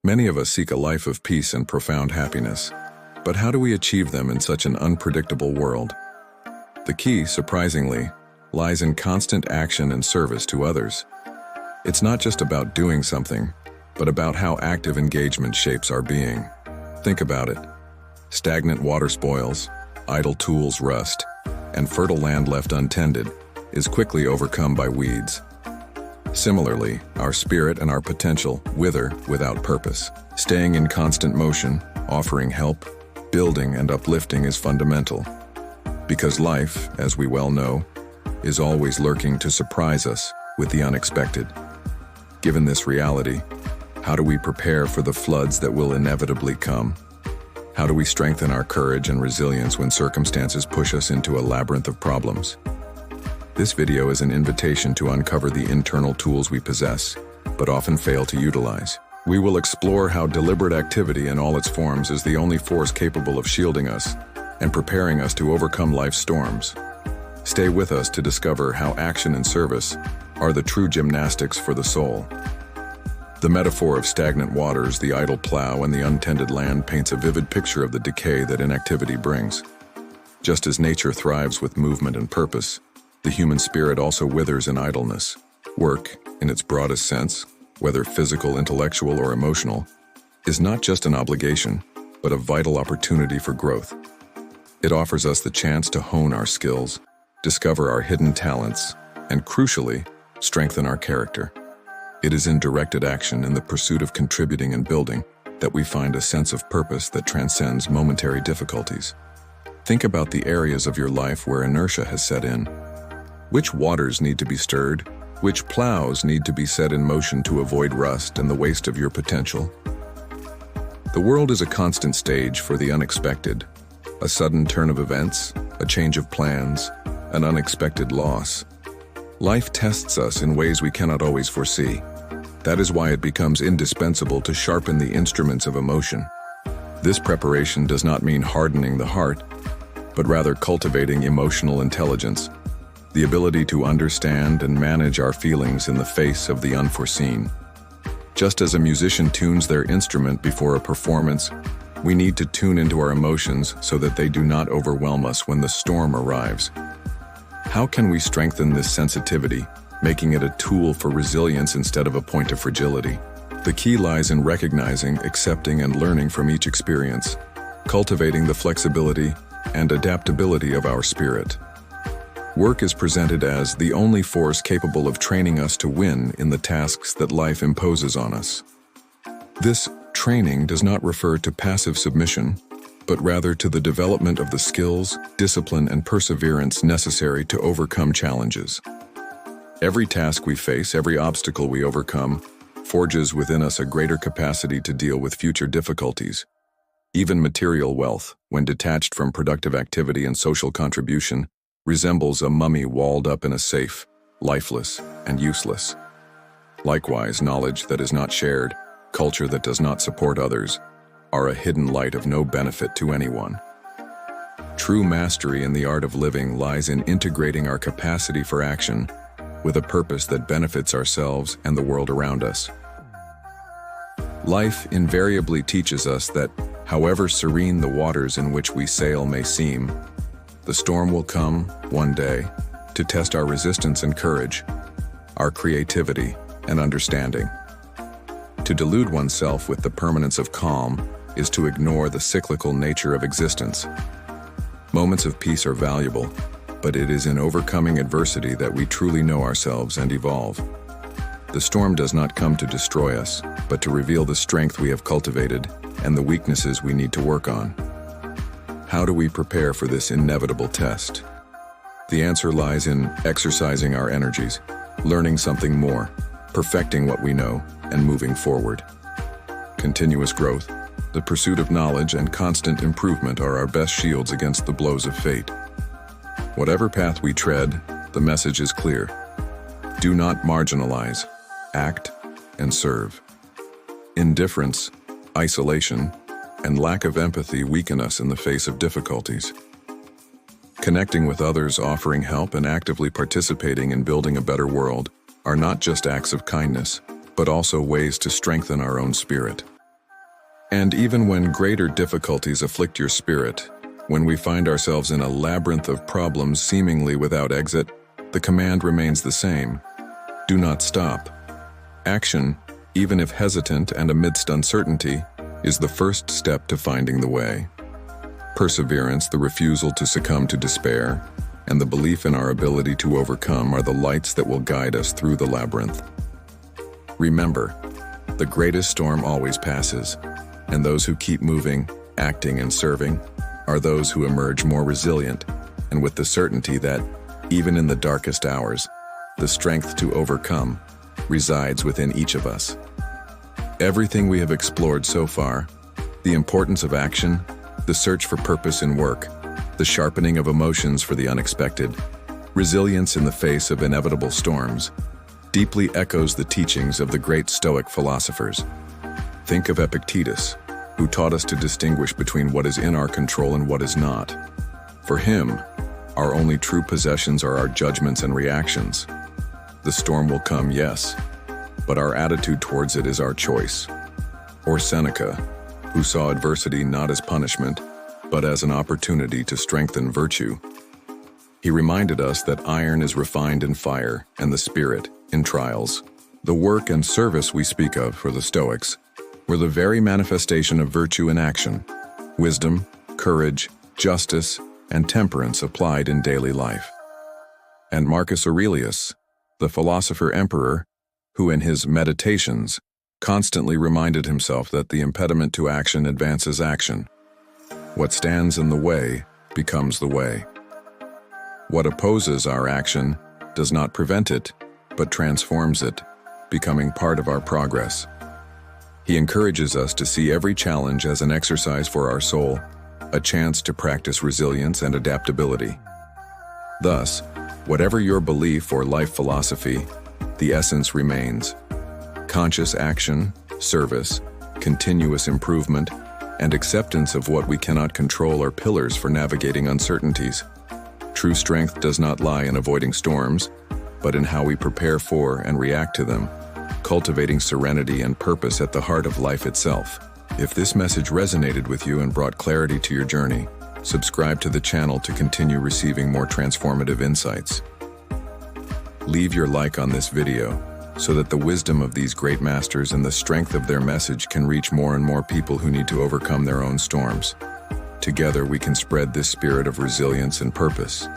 Many of us seek a life of peace and profound happiness. But how do we achieve them in such an unpredictable world? The key, surprisingly, lies in constant action and service to others. It's not just about doing something, but about how active engagement shapes our being. Think about it. Stagnant water spoils, idle tools rust, and fertile land left untended is quickly overcome by weeds. Similarly, our spirit and our potential wither without purpose. Staying in constant motion, offering help, building and uplifting is fundamental. Because life, as we well know, is always lurking to surprise us with the unexpected. Given this reality, how do we prepare for the floods that will inevitably come? How do we strengthen our courage and resilience when circumstances push us into a labyrinth of problems? This video is an invitation to uncover the internal tools we possess, but often fail to utilize. We will explore how deliberate activity in all its forms is the only force capable of shielding us and preparing us to overcome life's storms. Stay with us to discover how action and service are the true gymnastics for the soul. The metaphor of stagnant waters, the idle plow, and the untended land paints a vivid picture of the decay that inactivity brings. Just as nature thrives with movement and purpose, the human spirit also withers in idleness. Work, in its broadest sense, whether physical, intellectual, or emotional, is not just an obligation, but a vital opportunity for growth. It offers us the chance to hone our skills, discover our hidden talents, and crucially, strengthen our character. It is in directed action in the pursuit of contributing and building that we find a sense of purpose that transcends momentary difficulties. Think about the areas of your life where inertia has set in. Which waters need to be stirred? Which plows need to be set in motion to avoid rust and the waste of your potential? The world is a constant stage for the unexpected. A sudden turn of events, a change of plans, an unexpected loss. Life tests us in ways we cannot always foresee. That is why it becomes indispensable to sharpen the instruments of emotion. This preparation does not mean hardening the heart, but rather cultivating emotional intelligence, the ability to understand and manage our feelings in the face of the unforeseen. Just as a musician tunes their instrument before a performance, we need to tune into our emotions so that they do not overwhelm us when the storm arrives. How can we strengthen this sensitivity, making it a tool for resilience instead of a point of fragility? The key lies in recognizing, accepting, and learning from each experience, cultivating the flexibility and adaptability of our spirit. Work is presented as the only force capable of training us to win in the tasks that life imposes on us. This training does not refer to passive submission, but rather to the development of the skills, discipline, and perseverance necessary to overcome challenges. Every task we face, every obstacle we overcome, forges within us a greater capacity to deal with future difficulties. Even material wealth, when detached from productive activity and social contribution, resembles a mummy walled up in a safe, lifeless and useless. Likewise, knowledge that is not shared, culture that does not support others, are a hidden light of no benefit to anyone. True mastery in the art of living lies in integrating our capacity for action with a purpose that benefits ourselves and the world around us. Life invariably teaches us that, however serene the waters in which we sail may seem, the storm will come, one day, to test our resistance and courage, our creativity and understanding. To delude oneself with the permanence of calm is to ignore the cyclical nature of existence. Moments of peace are valuable, but it is in overcoming adversity that we truly know ourselves and evolve. The storm does not come to destroy us, but to reveal the strength we have cultivated and the weaknesses we need to work on. How do we prepare for this inevitable test? The answer lies in exercising our energies, learning something more, perfecting what we know, and moving forward. Continuous growth, the pursuit of knowledge, and constant improvement are our best shields against the blows of fate. Whatever path we tread, the message is clear. Do not marginalize, act, and serve. Indifference, isolation, and lack of empathy weaken us in the face of difficulties. Connecting with others, offering help, and actively participating in building a better world are not just acts of kindness, but also ways to strengthen our own spirit. And even when greater difficulties afflict your spirit, when we find ourselves in a labyrinth of problems seemingly without exit, the command remains the same. Do not stop. Action, even if hesitant and amidst uncertainty, is the first step to finding the way. Perseverance, the refusal to succumb to despair, and the belief in our ability to overcome are the lights that will guide us through the labyrinth. Remember, the greatest storm always passes, and those who keep moving, acting, and serving are those who emerge more resilient and with the certainty that, even in the darkest hours, the strength to overcome resides within each of us. Everything we have explored so far, the importance of action, the search for purpose in work, the sharpening of emotions for the unexpected, resilience in the face of inevitable storms, deeply echoes the teachings of the great Stoic philosophers. Think of Epictetus, who taught us to distinguish between what is in our control and what is not. For him, our only true possessions are our judgments and reactions. The storm will come, yes, but our attitude towards it is our choice. Or Seneca, who saw adversity not as punishment, but as an opportunity to strengthen virtue. He reminded us that iron is refined in fire and the spirit in trials. The work and service we speak of for the Stoics were the very manifestation of virtue in action, wisdom, courage, justice, and temperance applied in daily life. And Marcus Aurelius, the philosopher-emperor, who in his Meditations constantly reminded himself that the impediment to action advances action. What stands in the way becomes the way. What opposes our action does not prevent it, but transforms it, becoming part of our progress. He encourages us to see every challenge as an exercise for our soul, a chance to practice resilience and adaptability. Thus, whatever your belief or life philosophy, the essence remains. Conscious action, service, continuous improvement, and acceptance of what we cannot control are pillars for navigating uncertainties. True strength does not lie in avoiding storms, but in how we prepare for and react to them, cultivating serenity and purpose at the heart of life itself. If this message resonated with you and brought clarity to your journey, subscribe to the channel to continue receiving more transformative insights. Leave your like on this video so that the wisdom of these great masters and the strength of their message can reach more and more people who need to overcome their own storms. Together we can spread this spirit of resilience and purpose.